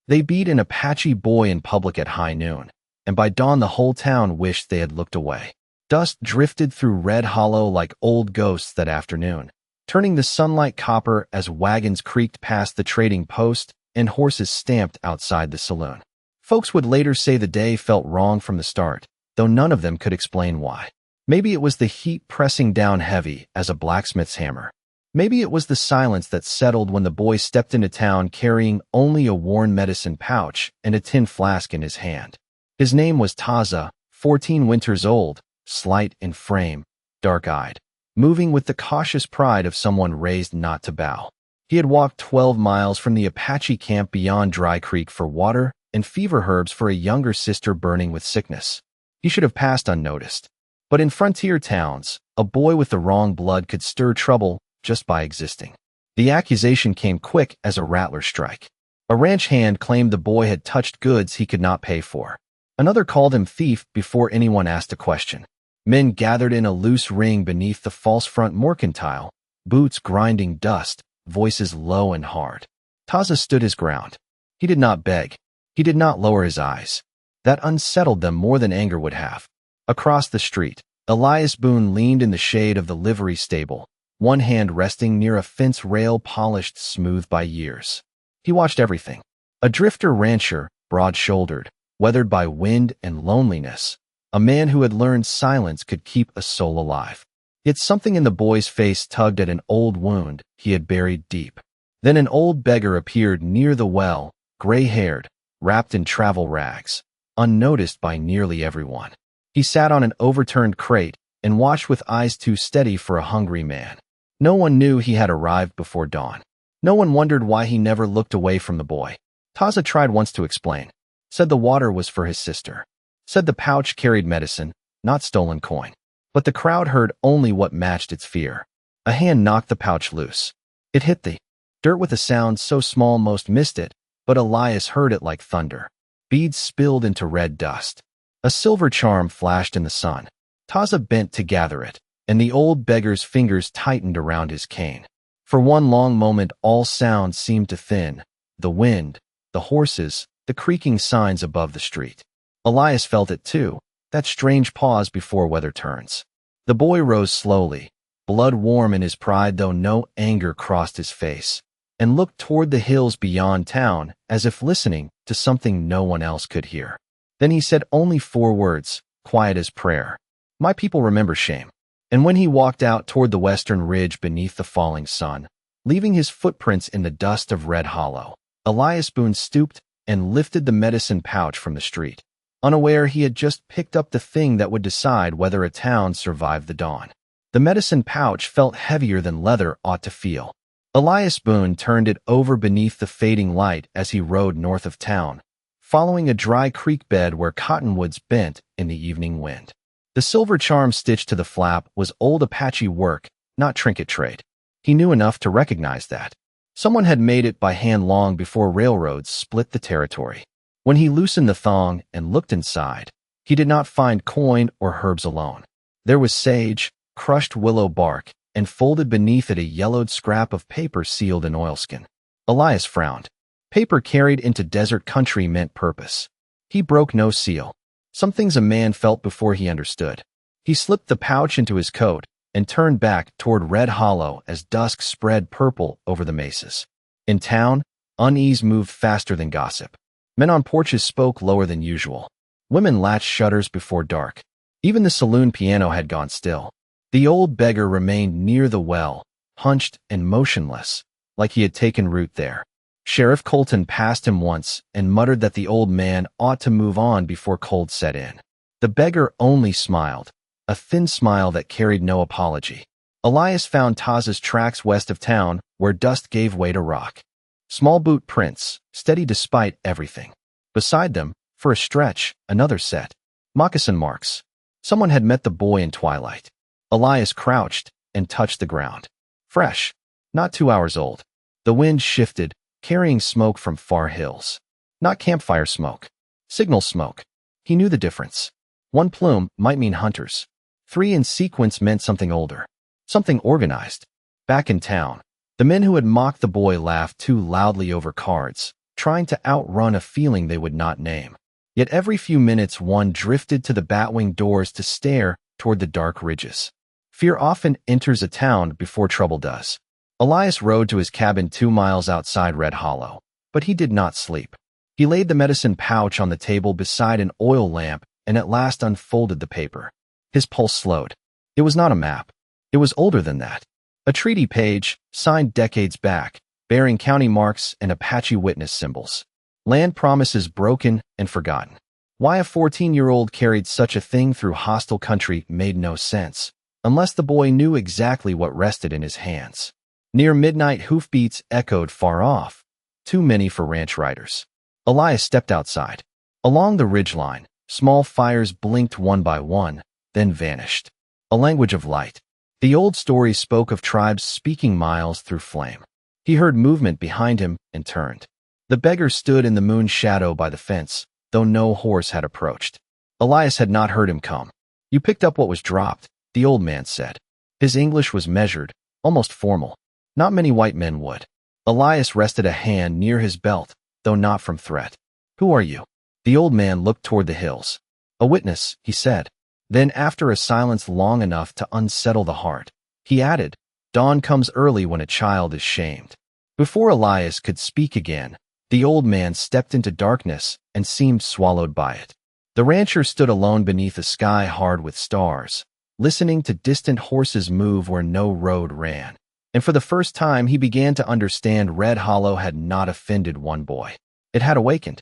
They beat an Apache Boy in public at high noon, and by dawn the whole town wished they had looked away. Dust drifted through Red Hollow like old ghosts that afternoon, turning the sunlight copper as wagons creaked past the trading post and horses stamped outside the saloon. Folks would later say the day felt wrong from the start, though none of them could explain why. Maybe it was the heat pressing down heavy as a blacksmith's hammer. Maybe it was the silence that settled when the boy stepped into town carrying only a worn medicine pouch and a tin flask in his hand. His name was Taza, 14 winters old, slight in frame, dark-eyed, moving with the cautious pride of someone raised not to bow. He had walked 12 miles from the Apache camp beyond Dry Creek for water and fever herbs for a younger sister burning with sickness. He should have passed unnoticed. But in frontier towns, a boy with the wrong blood could stir trouble just by existing. The accusation came quick as a rattler strike. A ranch hand claimed the boy had touched goods he could not pay for. Another called him thief before anyone asked a question. Men gathered in a loose ring beneath the false front mercantile, boots grinding dust, voices low and hard. Taza stood his ground. He did not beg. He did not lower his eyes. That unsettled them more than anger would have. Across the street, Elias Boone leaned in the shade of the livery stable, one hand resting near a fence rail polished smooth by years. He watched everything. A drifter rancher, broad-shouldered, weathered by wind and loneliness, a man who had learned silence could keep a soul alive. Yet something in the boy's face tugged at an old wound he had buried deep. Then an old beggar appeared near the well, gray-haired, wrapped in travel rags, unnoticed by nearly everyone. He sat on an overturned crate and watched with eyes too steady for a hungry man. No one knew he had arrived before dawn. No one wondered why he never looked away from the boy. Taza tried once to explain. Said the water was for his sister. Said the pouch carried medicine, not stolen coin. But the crowd heard only what matched its fear. A hand knocked the pouch loose. It hit the dirt with a sound so small most missed it, but Elias heard it like thunder. Beads spilled into red dust. A silver charm flashed in the sun. Taza bent to gather it, and the old beggar's fingers tightened around his cane. For one long moment all sound seemed to thin, the wind, the horses, the creaking signs above the street. Elias felt it too, that strange pause before weather turns. The boy rose slowly, blood warm in his pride though no anger crossed his face, and looked toward the hills beyond town as if listening to something no one else could hear. Then he said only 4 words, quiet as prayer. My people remember shame. And when he walked out toward the western ridge beneath the falling sun, leaving his footprints in the dust of Red Hollow, Elias Boone stooped and lifted the medicine pouch from the street, unaware he had just picked up the thing that would decide whether a town survived the dawn. The medicine pouch felt heavier than leather ought to feel. Elias Boone turned it over beneath the fading light as he rode north of town, following a dry creek bed where cottonwoods bent in the evening wind. The silver charm stitched to the flap was old Apache work, not trinket trade. He knew enough to recognize that. Someone had made it by hand long before railroads split the territory. When he loosened the thong and looked inside, he did not find coin or herbs alone. There was sage, crushed willow bark, and folded beneath it a yellowed scrap of paper sealed in oilskin. Elias frowned. Paper carried into desert country meant purpose. He broke no seal. Some things a man felt before he understood. He slipped the pouch into his coat and turned back toward Red Hollow as dusk spread purple over the mesas. In town, unease moved faster than gossip. Men on porches spoke lower than usual. Women latched shutters before dark. Even the saloon piano had gone still. The old beggar remained near the well, hunched and motionless, like he had taken root there. Sheriff Colton passed him once and muttered that the old man ought to move on before cold set in. The beggar only smiled, a thin smile that carried no apology. Elias found Taza's tracks west of town, where dust gave way to rock. Small boot prints, steady despite everything. Beside them, for a stretch, another set. Moccasin marks. Someone had met the boy in twilight. Elias crouched and touched the ground. Fresh, not 2 hours old. The wind shifted, carrying smoke from far hills. Not campfire smoke. Signal smoke. He knew the difference. 1 plume might mean hunters. 3 in sequence meant something older. Something organized. Back in town, the men who had mocked the boy laughed too loudly over cards, trying to outrun a feeling they would not name. Yet every few minutes one drifted to the batwing doors to stare toward the dark ridges. Fear often enters a town before trouble does. Elias rode to his cabin 2 miles outside Red Hollow, but he did not sleep. He laid the medicine pouch on the table beside an oil lamp and at last unfolded the paper. His pulse slowed. It was not a map. It was older than that. A treaty page, signed decades back, bearing county marks and Apache witness symbols. Land promises broken and forgotten. Why a 14-year-old carried such a thing through hostile country made no sense, unless the boy knew exactly what rested in his hands. Near midnight, hoofbeats echoed far off, too many for ranch riders. Elias stepped outside. Along the ridgeline, small fires blinked one by one, then vanished. A language of light. The old story spoke of tribes speaking miles through flame. He heard movement behind him and turned. The beggar stood in the moon shadow by the fence, though no horse had approached. Elias had not heard him come. "You picked up what was dropped," the old man said. His English was measured, almost formal. Not many white men would. Elias rested a hand near his belt, though not from threat. "Who are you?" The old man looked toward the hills. "A witness," he said. Then, after a silence long enough to unsettle the heart, he added, "Dawn comes early when a child is shamed." Before Elias could speak again, the old man stepped into darkness and seemed swallowed by it. The rancher stood alone beneath a sky hard with stars, listening to distant horses move where no road ran. And for the first time he began to understand Red Hollow had not offended one boy. It had awakened.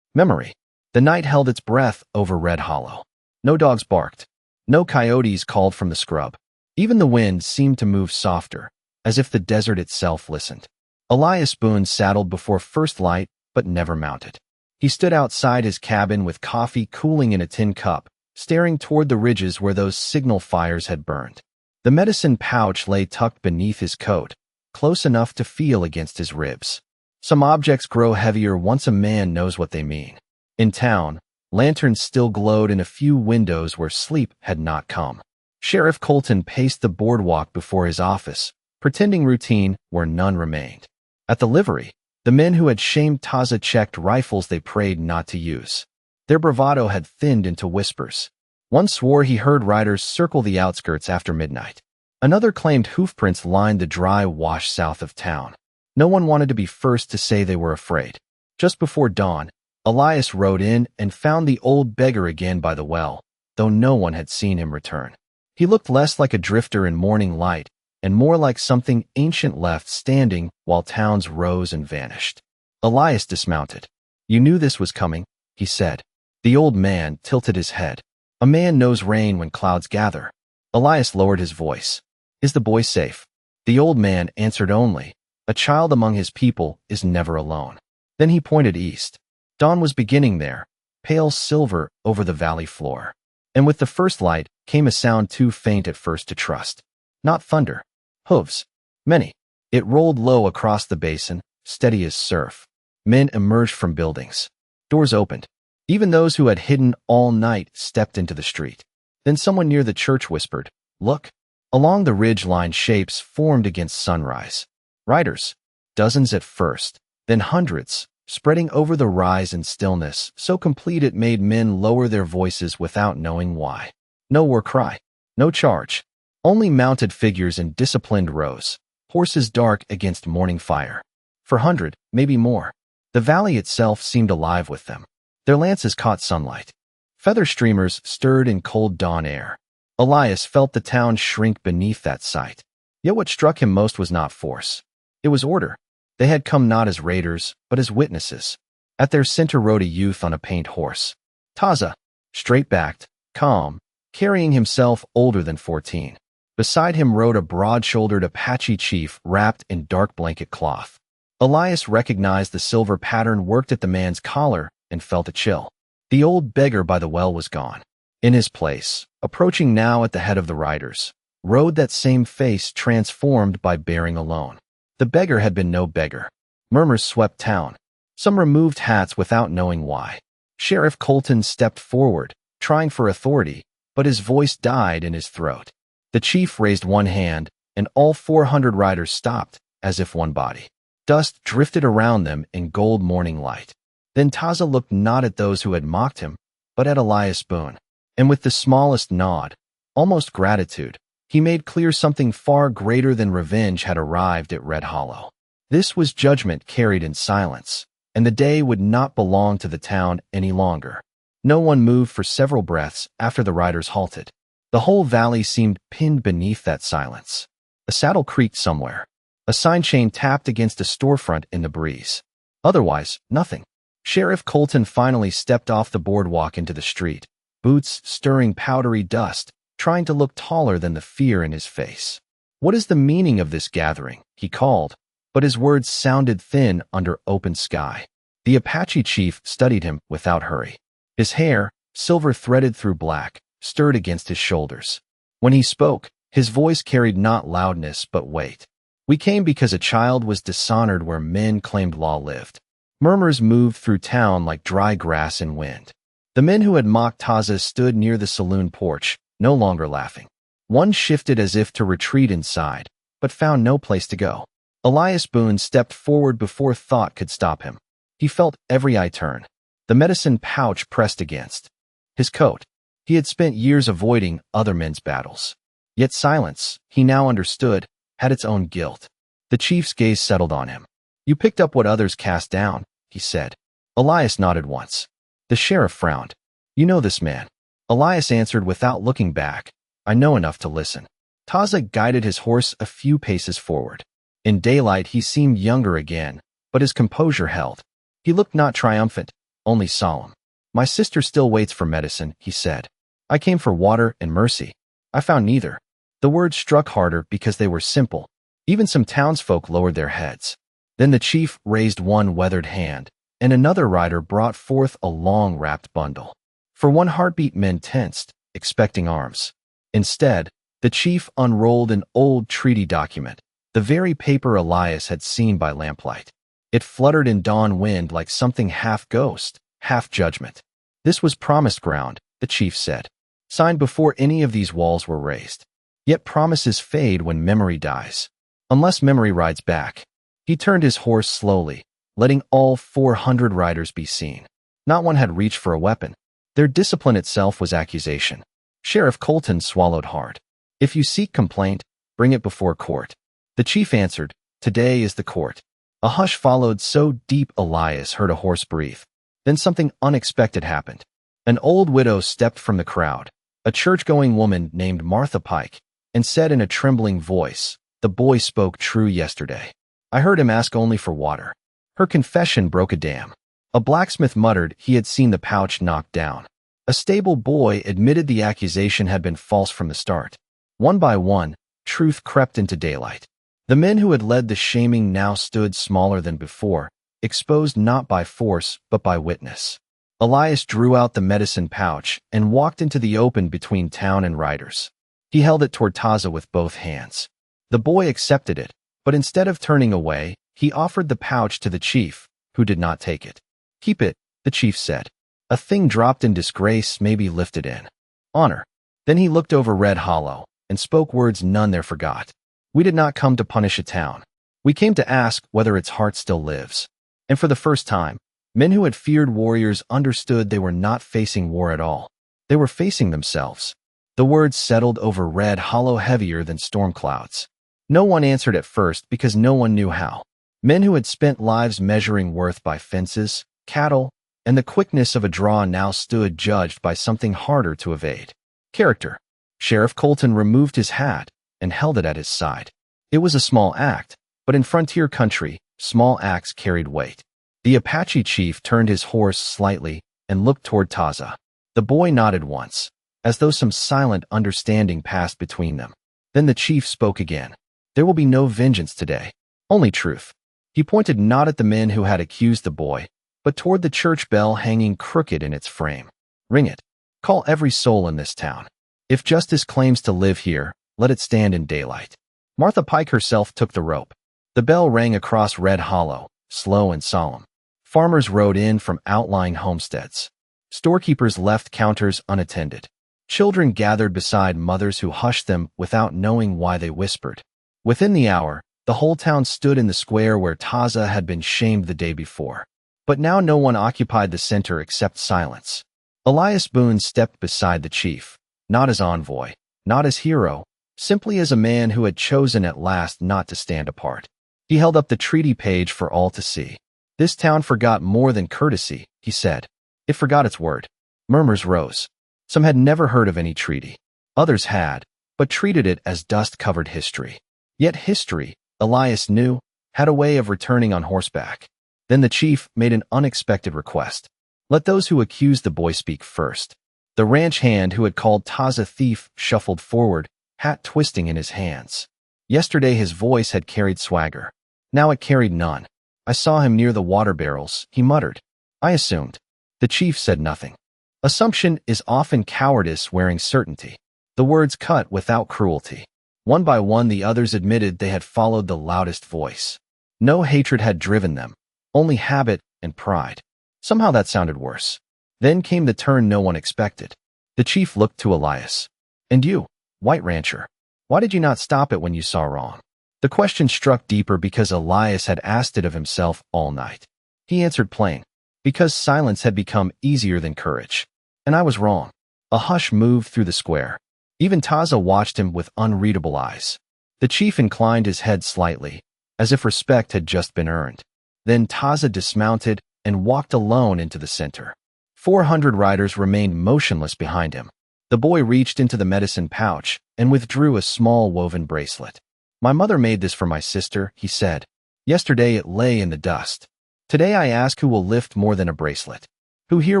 Memory. The night held its breath over Red Hollow. No dogs barked. No coyotes called from the scrub. Even the wind seemed to move softer, as if the desert itself listened. Elias Boone saddled before first light, but never mounted. He stood outside his cabin with coffee cooling in a tin cup, staring toward the ridges where those signal fires had burned. The medicine pouch lay tucked beneath his coat, close enough to feel against his ribs. Some objects grow heavier once a man knows what they mean. In town, lanterns still glowed in a few windows where sleep had not come. Sheriff Colton paced the boardwalk before his office, pretending routine where none remained. At the livery, the men who had shamed Taza checked rifles they prayed not to use. Their bravado had thinned into whispers. One swore he heard riders circle the outskirts after midnight. Another claimed hoofprints lined the dry wash south of town. No one wanted to be first to say they were afraid. Just before dawn, Elias rode in and found the old beggar again by the well, though no one had seen him return. He looked less like a drifter in morning light and more like something ancient left standing while towns rose and vanished. Elias dismounted. "You knew this was coming," he said. The old man tilted his head. "A man knows rain when clouds gather." Elias lowered his voice. "Is the boy safe?" The old man answered only, "A child among his people is never alone." Then he pointed east. Dawn was beginning there, pale silver over the valley floor. And with the first light came a sound too faint at first to trust. Not thunder. Hooves. Many. It rolled low across the basin, steady as surf. Men emerged from buildings. Doors opened. Even those who had hidden all night stepped into the street. Then someone near the church whispered, "Look." Along the ridge-line shapes formed against sunrise. Riders. Dozens at first, then hundreds, spreading over the rise in stillness, so complete it made men lower their voices without knowing why. No war cry. No charge. Only mounted figures in disciplined rows, horses dark against morning fire. For 100, maybe more. The valley itself seemed alive with them. Their lances caught sunlight. Feather streamers stirred in cold dawn air. Elias felt the town shrink beneath that sight. Yet what struck him most was not force. It was order. They had come not as raiders, but as witnesses. At their center rode a youth on a paint horse. Taza, straight-backed, calm, carrying himself older than 14. Beside him rode a broad-shouldered Apache chief wrapped in dark blanket cloth. Elias recognized the silver pattern worked at the man's collar and felt a chill. The old beggar by the well was gone. In his place, approaching now at the head of the riders, rode that same face transformed by bearing alone. The beggar had been no beggar. Murmurs swept town. Some removed hats without knowing why. Sheriff Colton stepped forward, trying for authority, but his voice died in his throat. The chief raised one hand, and all 400 riders stopped, as if one body. Dust drifted around them in gold morning light. Then Taza looked not at those who had mocked him, but at Elias Boone. And with the smallest nod, almost gratitude, he made clear something far greater than revenge had arrived at Red Hollow. This was judgment carried in silence, and the day would not belong to the town any longer. No one moved for several breaths after the riders halted. The whole valley seemed pinned beneath that silence. A saddle creaked somewhere. A sign chain tapped against a storefront in the breeze. Otherwise, nothing. Sheriff Colton finally stepped off the boardwalk into the street, boots stirring powdery dust, trying to look taller than the fear in his face. "What is the meaning of this gathering?" he called, but his words sounded thin under open sky. The Apache chief studied him without hurry. His hair, silver threaded through black, stirred against his shoulders. When he spoke, his voice carried not loudness but weight. "We came because a child was dishonored where men claimed law lived." Murmurs moved through town like dry grass in wind. The men who had mocked Taza stood near the saloon porch, no longer laughing. One shifted as if to retreat inside, but found no place to go. Elias Boone stepped forward before thought could stop him. He felt every eye turn. The medicine pouch pressed against his coat. He had spent years avoiding other men's battles. Yet silence, he now understood, had its own guilt. The chief's gaze settled on him. "You picked up what others cast down," he said. Elias nodded once. The sheriff frowned. "You know this man." Elias answered without looking back. "I know enough to listen." Taza guided his horse a few paces forward. In daylight he seemed younger again, but his composure held. He looked not triumphant, only solemn. "My sister still waits for medicine," he said. "I came for water and mercy. I found neither." The words struck harder because they were simple. Even some townsfolk lowered their heads. Then the chief raised one weathered hand, and another rider brought forth a long wrapped bundle. For one heartbeat men tensed, expecting arms. Instead, the chief unrolled an old treaty document, the very paper Elias had seen by lamplight. It fluttered in dawn wind like something half ghost, half judgment. "This was promised ground," the chief said, "signed before any of these walls were raised. Yet promises fade when memory dies. Unless memory rides back." He turned his horse slowly, letting all 400 riders be seen. Not one had reached for a weapon. Their discipline itself was accusation. Sheriff Colton swallowed hard. "If you seek complaint, bring it before court." The chief answered, "Today is the court." A hush followed so deep Elias heard a horse breathe. Then something unexpected happened. An old widow stepped from the crowd, a church-going woman named Martha Pike, and said in a trembling voice, "The boy spoke true yesterday. I heard him ask only for water." Her confession broke a dam. A blacksmith muttered he had seen the pouch knocked down. A stable boy admitted the accusation had been false from the start. One by one, truth crept into daylight. The men who had led the shaming now stood smaller than before, exposed not by force but by witness. Elias drew out the medicine pouch and walked into the open between town and riders. He held it toward Taza with both hands. The boy accepted it, but instead of turning away, he offered the pouch to the chief, who did not take it. "Keep it," the chief said. "A thing dropped in disgrace may be lifted in honor." Then he looked over Red Hollow and spoke words none there forgot. "We did not come to punish a town. We came to ask whether its heart still lives." And for the first time, men who had feared warriors understood they were not facing war at all. They were facing themselves. The words settled over Red Hollow heavier than storm clouds. No one answered at first because no one knew how. Men who had spent lives measuring worth by fences, cattle, and the quickness of a draw now stood judged by something harder to evade. Character. Sheriff Colton removed his hat and held it at his side. It was a small act, but in frontier country, small acts carried weight. The Apache chief turned his horse slightly and looked toward Taza. The boy nodded once, as though some silent understanding passed between them. Then the chief spoke again. "There will be no vengeance today, only truth." He pointed not at the men who had accused the boy, but toward the church bell hanging crooked in its frame. "Ring it. Call every soul in this town. If justice claims to live here, let it stand in daylight." Martha Pike herself took the rope. The bell rang across Red Hollow, slow and solemn. Farmers rode in from outlying homesteads. Storekeepers left counters unattended. Children gathered beside mothers who hushed them without knowing why they whispered. Within the hour, The whole town stood in the square where Taza had been shamed the day before. But now no one occupied the center except silence. Elias Boone stepped beside the chief, not as envoy, not as hero, simply as a man who had chosen at last not to stand apart. He held up the treaty page for all to see. This town forgot more than courtesy, he said. It forgot its word. Murmurs rose. Some had never heard of any treaty. Others had, but treated it as dust-covered history. Yet history, Elias knew, had a way of returning on horseback. Then the chief made an unexpected request. Let those who accused the boy speak first. The ranch hand who had called Taz a thief shuffled forward, hat twisting in his hands. Yesterday his voice had carried swagger. Now it carried none. I saw him near the water barrels, he muttered. I assumed. The chief said nothing. Assumption is often cowardice wearing certainty. The words cut without cruelty. One by one the others admitted they had followed the loudest voice. No hatred had driven them, only habit and pride. Somehow that sounded worse. Then came the turn no one expected. The chief looked to Elias. And you, white rancher, why did you not stop it when you saw wrong? The question struck deeper because Elias had asked it of himself all night. He answered plain. Because silence had become easier than courage. And I was wrong. A hush moved through the square. Even Taza watched him with unreadable eyes. The chief inclined his head slightly, as if respect had just been earned. Then Taza dismounted and walked alone into the center. 400 riders remained motionless behind him. The boy reached into the medicine pouch and withdrew a small woven bracelet. My mother made this for my sister, he said. Yesterday it lay in the dust. Today I ask who will lift more than a bracelet. Who here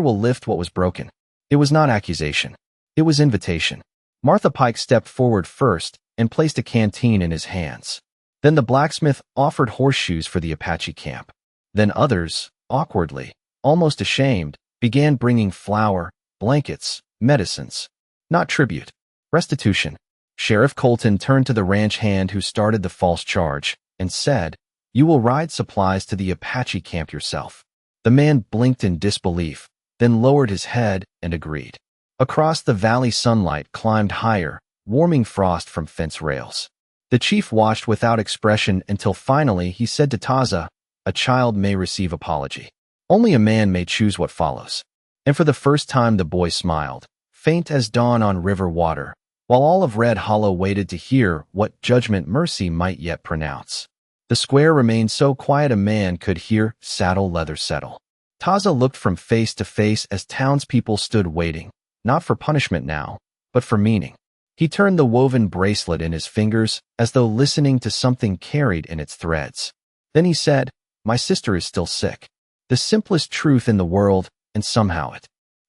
will lift what was broken? It was not accusation. It was invitation. Martha Pike stepped forward first and placed a canteen in his hands. Then the blacksmith offered horseshoes for the Apache camp. Then others, awkwardly, almost ashamed, began bringing flour, blankets, medicines. Not tribute. Restitution. Sheriff Colton turned to the ranch hand who started the false charge and said, You will ride supplies to the Apache camp yourself. The man blinked in disbelief, then lowered his head and agreed. Across the valley sunlight climbed higher, warming frost from fence rails. The chief watched without expression until finally he said to Taza, A child may receive apology. Only a man may choose what follows. And for the first time the boy smiled, faint as dawn on river water, while all of Red Hollow waited to hear what judgment mercy might yet pronounce. The square remained so quiet a man could hear saddle leather settle. Taza looked from face to face as townspeople stood waiting, not for punishment now, but for meaning. He turned the woven bracelet in his fingers as though listening to something carried in its threads. Then he said, My sister is still sick. The simplest truth in the world, and somehow it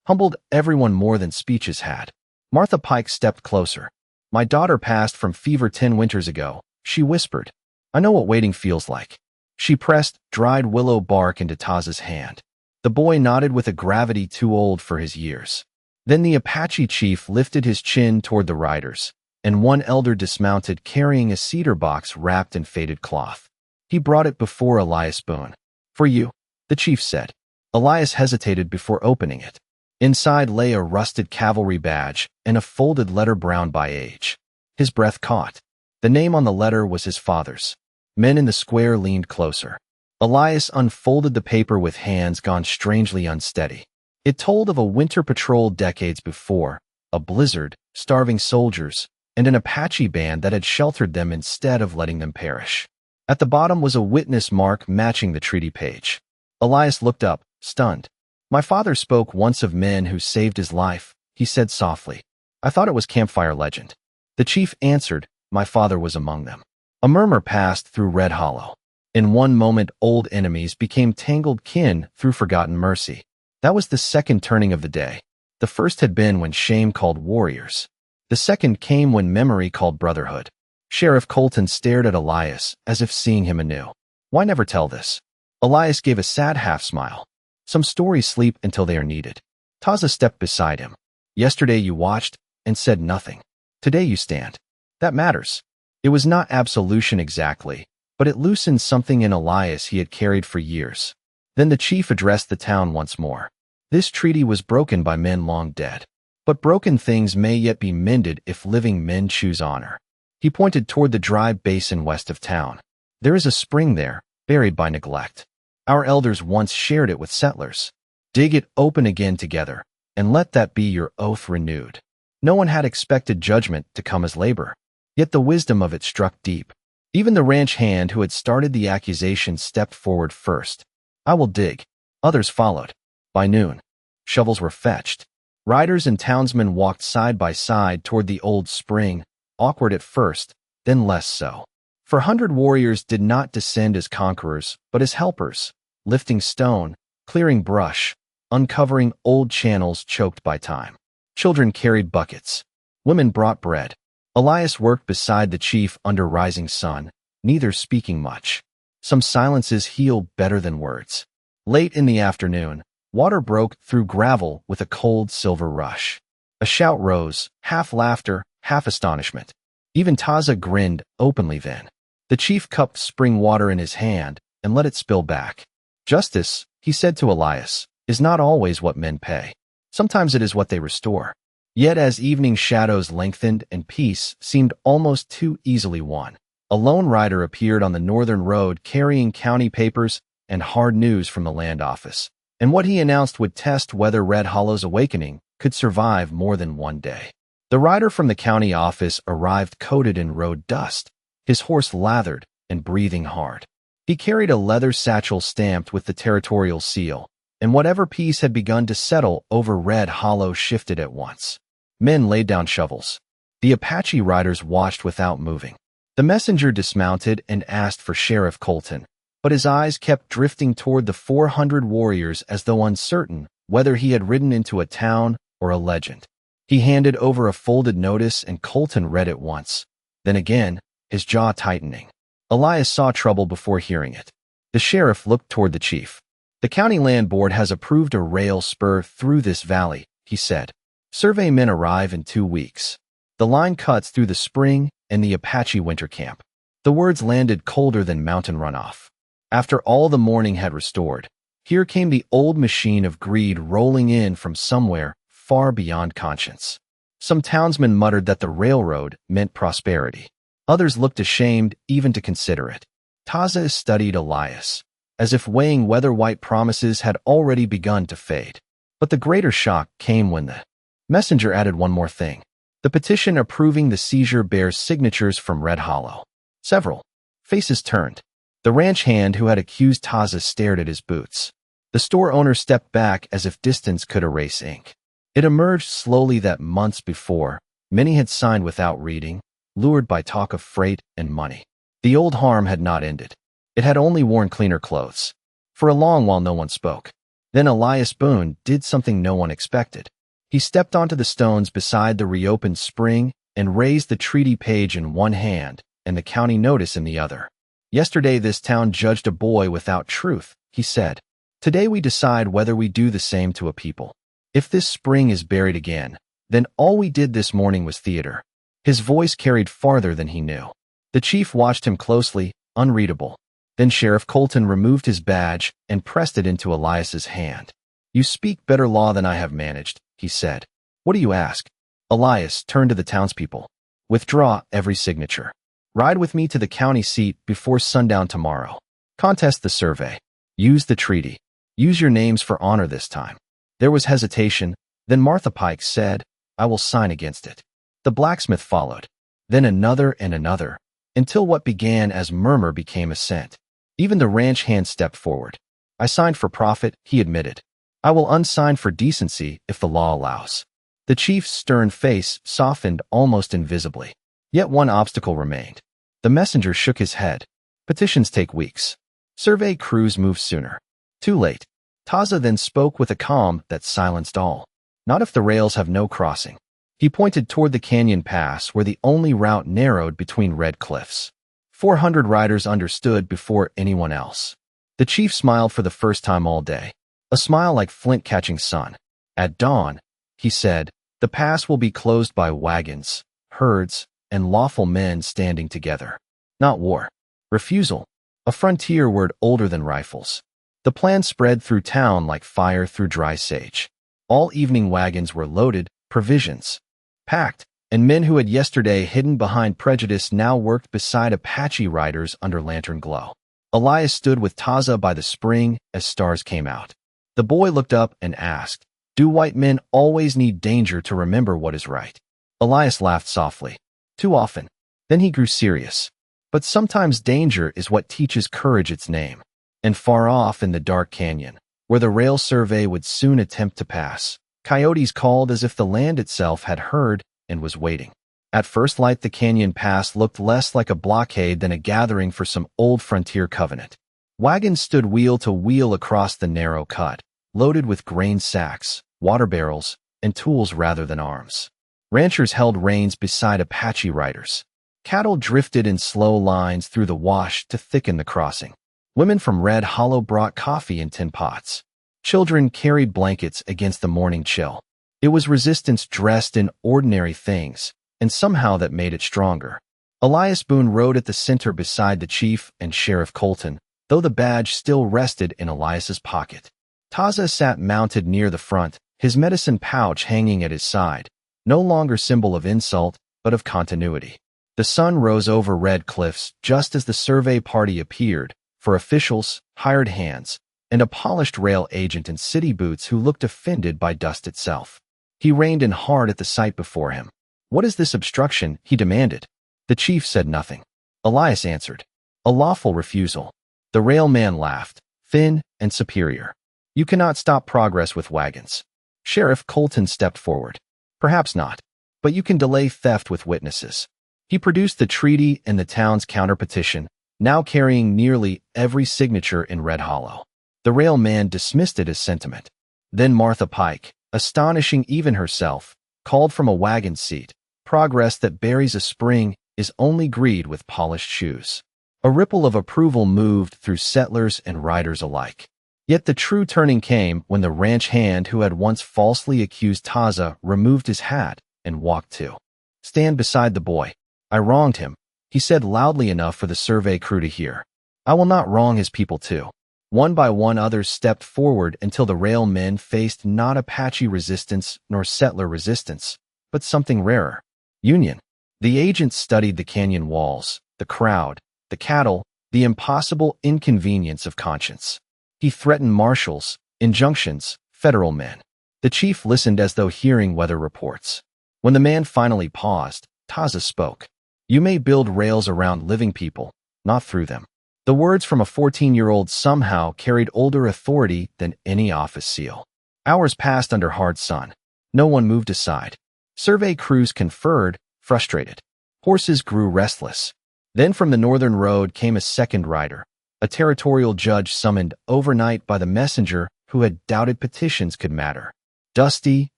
humbled everyone more than speeches had. Martha Pike stepped closer. My daughter passed from fever 10 winters ago, she whispered. I know what waiting feels like. She pressed dried willow bark into Taza's hand. The boy nodded with a gravity too old for his years. Then the Apache chief lifted his chin toward the riders, and one elder dismounted carrying a cedar box wrapped in faded cloth. He brought it before Elias Boone. For you, the chief said. Elias hesitated before opening it. Inside lay a rusted cavalry badge and a folded letter brown by age. His breath caught. The name on the letter was his father's. Men in the square leaned closer. Elias unfolded the paper with hands gone strangely unsteady. It told of a winter patrol decades before, a blizzard, starving soldiers, and an Apache band that had sheltered them instead of letting them perish. At the bottom was a witness mark matching the treaty page. Elias looked up, stunned. My father spoke once of men who saved his life, he said softly. I thought it was campfire legend. The chief answered, My father was among them. A murmur passed through Red Hollow. In one moment old enemies became tangled kin through forgotten mercy. That was the second turning of the day. The first had been when shame called warriors. The second came when memory called brotherhood. Sheriff Colton stared at Elias as if seeing him anew. Why never tell this? Elias gave a sad half-smile. Some stories sleep until they are needed. Taza stepped beside him. Yesterday you watched and said nothing. Today you stand. That matters. It was not absolution exactly, but it loosened something in Elias he had carried for years. Then the chief addressed the town once more. This treaty was broken by men long dead. But broken things may yet be mended if living men choose honor. He pointed toward the dry basin west of town. There is a spring there, buried by neglect. Our elders once shared it with settlers. Dig it open again together, and let that be your oath renewed. No one had expected judgment to come as labor, yet the wisdom of it struck deep. Even the ranch hand who had started the accusation stepped forward first. I will dig. Others followed. By noon, shovels were fetched. Riders and townsmen walked side by side toward the old spring, awkward at first, then less so. For 100 warriors did not descend as conquerors, but as helpers, lifting stone, clearing brush, uncovering old channels choked by time. Children carried buckets. Women brought bread. Elias worked beside the chief under rising sun, neither speaking much. Some silences heal better than words. Late in the afternoon, water broke through gravel with a cold silver rush. A shout rose, half laughter, half astonishment. Even Taza grinned openly then. The chief cupped spring water in his hand and let it spill back. Justice, he said to Elias, is not always what men pay. Sometimes it is what they restore. Yet as evening shadows lengthened and peace seemed almost too easily won, a lone rider appeared on the northern road carrying county papers and hard news from the land office. And what he announced would test whether Red Hollow's awakening could survive more than one day. The rider from the county office arrived coated in road dust, his horse lathered and breathing hard. He carried a leather satchel stamped with the territorial seal, and whatever peace had begun to settle over Red Hollow shifted at once. Men laid down shovels. The Apache riders watched without moving. The messenger dismounted and asked for Sheriff Colton, but his eyes kept drifting toward the 400 warriors as though uncertain whether he had ridden into a town or a legend. He handed over a folded notice and Colton read it once, then again, his jaw tightening. Elias saw trouble before hearing it. The sheriff looked toward the chief. The county land board has approved a rail spur through this valley, he said. Survey men arrive in 2 weeks. The line cuts through the spring and the Apache winter camp. The words landed colder than mountain runoff. After all the morning had restored, here came the old machine of greed rolling in from somewhere far beyond conscience. Some townsmen muttered that the railroad meant prosperity. Others looked ashamed even to consider it. Taza studied Elias, as if weighing whether white promises had already begun to fade. But the greater shock came when the messenger added one more thing. The petition approving the seizure bears signatures from Red Hollow. Several faces turned. The ranch hand who had accused Taza stared at his boots. The store owner stepped back as if distance could erase ink. It emerged slowly that months before, many had signed without reading, lured by talk of freight and money. The old harm had not ended. It had only worn cleaner clothes. For a long while no one spoke. Then Elias Boone did something no one expected. He stepped onto the stones beside the reopened spring and raised the treaty page in one hand and the county notice in the other. Yesterday this town judged a boy without truth, he said. Today we decide whether we do the same to a people. If this spring is buried again, then all we did this morning was theater. His voice carried farther than he knew. The chief watched him closely, unreadable. Then Sheriff Colton removed his badge and pressed it into Elias's hand. You speak better law than I have managed, he said. What do you ask? Elias turned to the townspeople. Withdraw every signature. Ride with me to the county seat before sundown tomorrow. Contest the survey. Use the treaty. Use your names for honor this time. There was hesitation. Then Martha Pike said, I will sign against it. The blacksmith followed. Then another and another, until what began as murmur became assent. Even the ranch hand stepped forward. I signed for profit, he admitted. I will unsign for decency if the law allows. The chief's stern face softened almost invisibly. Yet one obstacle remained. The messenger shook his head. Petitions take weeks. Survey crews move sooner. Too late. Taza then spoke with a calm that silenced all. Not if the rails have no crossing. He pointed toward the canyon pass where the only route narrowed between red cliffs. 400 riders understood before anyone else. The chief smiled for the first time all day. A smile like flint catching sun. At dawn, he said, the pass will be closed by wagons, herds, and lawful men standing together. Not war. Refusal. A frontier word older than rifles. The plan spread through town like fire through dry sage. All evening wagons were loaded, provisions packed, and men who had yesterday hidden behind prejudice now worked beside Apache riders under lantern glow. Elias stood with Taza by the spring as stars came out. The boy looked up and asked, "Do white men always need danger to remember what is right?" Elias laughed softly. "Too often." Then he grew serious. "But sometimes danger is what teaches courage its name." And far off in the dark canyon, where the rail survey would soon attempt to pass, coyotes called as if the land itself had heard and was waiting. At first light, the canyon pass looked less like a blockade than a gathering for some old frontier covenant. Wagons stood wheel to wheel across the narrow cut, loaded with grain sacks, water barrels, and tools rather than arms. Ranchers held reins beside Apache riders. Cattle drifted in slow lines through the wash to thicken the crossing. Women from Red Hollow brought coffee in tin pots. Children carried blankets against the morning chill. It was resistance dressed in ordinary things, and somehow that made it stronger. Elias Boone rode at the center beside the chief and Sheriff Colton, though the badge still rested in Elias's pocket. Taza sat mounted near the front, his medicine pouch hanging at his side, no longer symbol of insult, but of continuity. The sun rose over Red Cliffs just as the survey party appeared, for officials, hired hands, and a polished rail agent in city boots who looked offended by dust itself. He reined in hard at the sight before him. "What is this obstruction?" he demanded. The chief said nothing. Elias answered, "A lawful refusal." The railman laughed, thin and superior. "You cannot stop progress with wagons." Sheriff Colton stepped forward. "Perhaps not, but you can delay theft with witnesses." He produced the treaty and the town's counterpetition, now carrying nearly every signature in Red Hollow. The railman dismissed it as sentiment. Then Martha Pike, astonishing even herself, called from a wagon seat, "Progress that buries a spring is only greed with polished shoes." A ripple of approval moved through settlers and riders alike. Yet the true turning came when the ranch hand who had once falsely accused Taza removed his hat and walked to stand beside the boy. "I wronged him," he said loudly enough for the survey crew to hear. "I will not wrong his people too." One by one others stepped forward until the railmen faced not Apache resistance nor settler resistance, but something rarer. Union. The agent studied the canyon walls, the crowd, the cattle, the impossible inconvenience of conscience. He threatened marshals, injunctions, federal men. The chief listened as though hearing weather reports. When the man finally paused, Taza spoke. "You may build rails around living people, not through them." The words from a 14-year-old somehow carried older authority than any office seal. Hours passed under hard sun. No one moved aside. Survey crews conferred, frustrated. Horses grew restless. Then from the northern road came a second rider, a territorial judge summoned overnight by the messenger who had doubted petitions could matter. Dusty,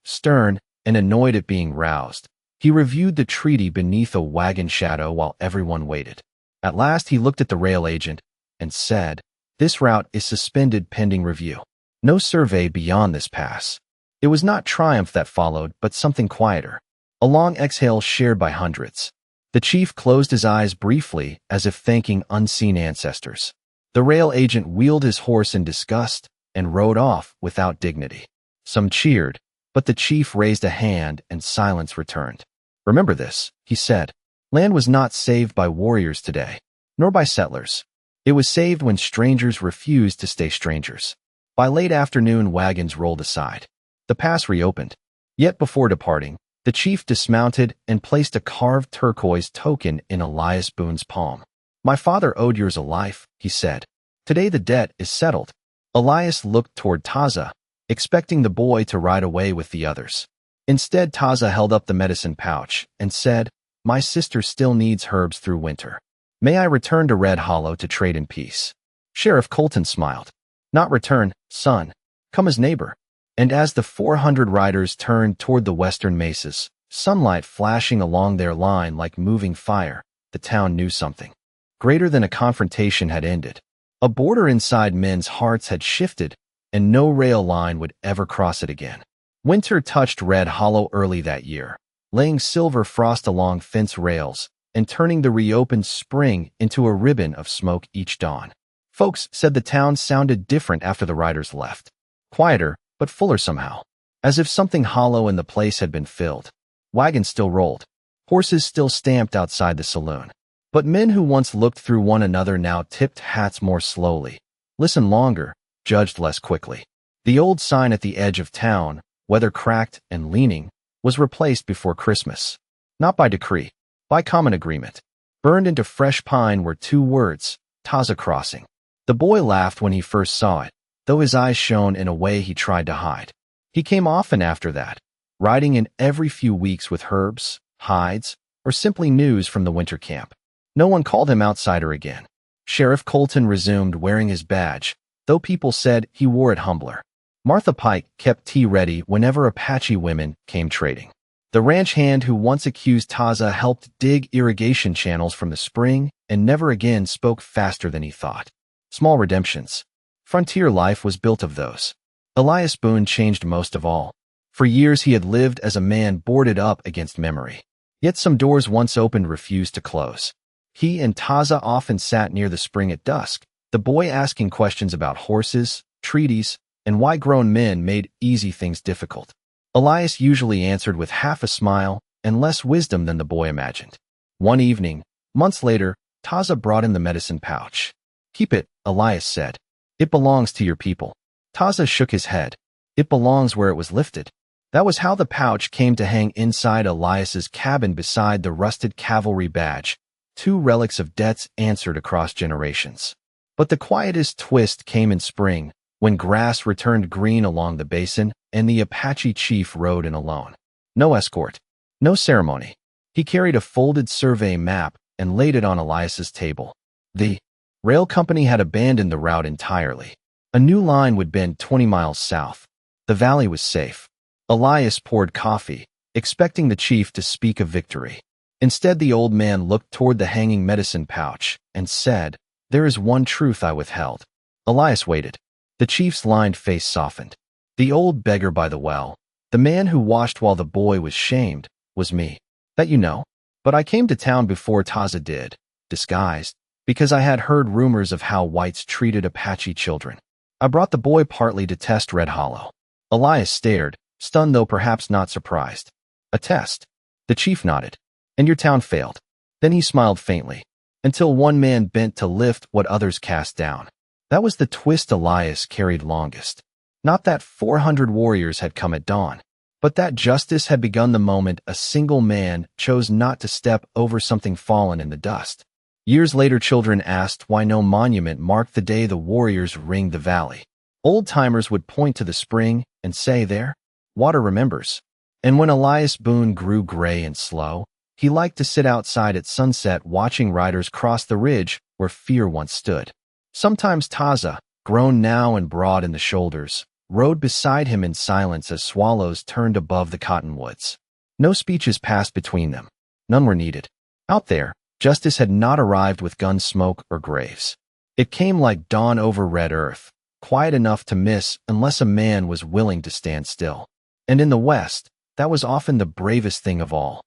stern, and annoyed at being roused, he reviewed the treaty beneath a wagon shadow while everyone waited. At last he looked at the rail agent and said, "This route is suspended pending review. No survey beyond this pass." It was not triumph that followed, but something quieter. A long exhale shared by hundreds. The chief closed his eyes briefly as if thanking unseen ancestors. The rail agent wheeled his horse in disgust and rode off without dignity. Some cheered, but the chief raised a hand and silence returned. "Remember this," he said. "Land was not saved by warriors today, nor by settlers. It was saved when strangers refused to stay strangers." By late afternoon, wagons rolled aside. The pass reopened. Yet before departing, the chief dismounted and placed a carved turquoise token in Elias Boone's palm. "My father owed yours a life," he said. "Today the debt is settled." Elias looked toward Taza, expecting the boy to ride away with the others. Instead, Taza held up the medicine pouch and said, "My sister still needs herbs through winter. May I return to Red Hollow to trade in peace?" Sheriff Colton smiled. "Not return, son. Come as neighbor." And as the 400 riders turned toward the western mesas, sunlight flashing along their line like moving fire, the town knew something greater than a confrontation had ended. A border inside men's hearts had shifted, and no rail line would ever cross it again. Winter touched Red Hollow early that year, laying silver frost along fence rails and turning the reopened spring into a ribbon of smoke each dawn. Folks said the town sounded different after the riders left. Quieter, but fuller somehow, as if something hollow in the place had been filled. Wagons still rolled. Horses still stamped outside the saloon. But men who once looked through one another now tipped hats more slowly, listened longer, judged less quickly. The old sign at the edge of town, weather cracked and leaning, was replaced before Christmas. Not by decree, by common agreement. Burned into fresh pine were two words, Taza Crossing. The boy laughed when he first saw it, though his eyes shone in a way he tried to hide. He came often after that, riding in every few weeks with herbs, hides, or simply news from the winter camp. No one called him outsider again. Sheriff Colton resumed wearing his badge, though people said he wore it humbler. Martha Pike kept tea ready whenever Apache women came trading. The ranch hand who once accused Taza helped dig irrigation channels from the spring and never again spoke faster than he thought. Small redemptions. Frontier life was built of those. Elias Boone changed most of all. For years he had lived as a man boarded up against memory. Yet some doors once opened refused to close. He and Taza often sat near the spring at dusk, the boy asking questions about horses, treaties, and why grown men made easy things difficult. Elias usually answered with half a smile and less wisdom than the boy imagined. One evening, months later, Taza brought him the medicine pouch. "Keep it," Elias said. "It belongs to your people." Taza shook his head. "It belongs where it was lifted." That was how the pouch came to hang inside Elias's cabin beside the rusted cavalry badge, two relics of debts answered across generations. But the quietest twist came in spring, when grass returned green along the basin and the Apache chief rode in alone. No escort, no ceremony. He carried a folded survey map and laid it on Elias's table. The rail company had abandoned the route entirely. A new line would bend 20 miles south. The valley was safe. Elias poured coffee, expecting the chief to speak of victory. Instead, the old man looked toward the hanging medicine pouch and said, "There is one truth I withheld." Elias waited. The chief's lined face softened. "The old beggar by the well, the man who washed while the boy was shamed, was me. That you know. But I came to town before Taza did, disguised, because I had heard rumors of how whites treated Apache children. I brought the boy partly to test Red Hollow." Elias stared, stunned though perhaps not surprised. "A test?" The chief nodded. "And your town failed." Then he smiled faintly, until one man bent to lift what others cast down. That was the twist Elias carried longest. Not that 400 warriors had come at dawn, but that justice had begun the moment a single man chose not to step over something fallen in the dust. Years later, children asked why no monument marked the day the warriors ringed the valley. Old-timers would point to the spring and say, "There, water remembers." And when Elias Boone grew gray and slow, he liked to sit outside at sunset watching riders cross the ridge where fear once stood. Sometimes Taza, grown now and broad in the shoulders, rode beside him in silence as swallows turned above the cottonwoods. No speeches passed between them. None were needed. Out there, justice had not arrived with gun smoke or graves. It came like dawn over red earth, quiet enough to miss unless a man was willing to stand still. And in the West, that was often the bravest thing of all.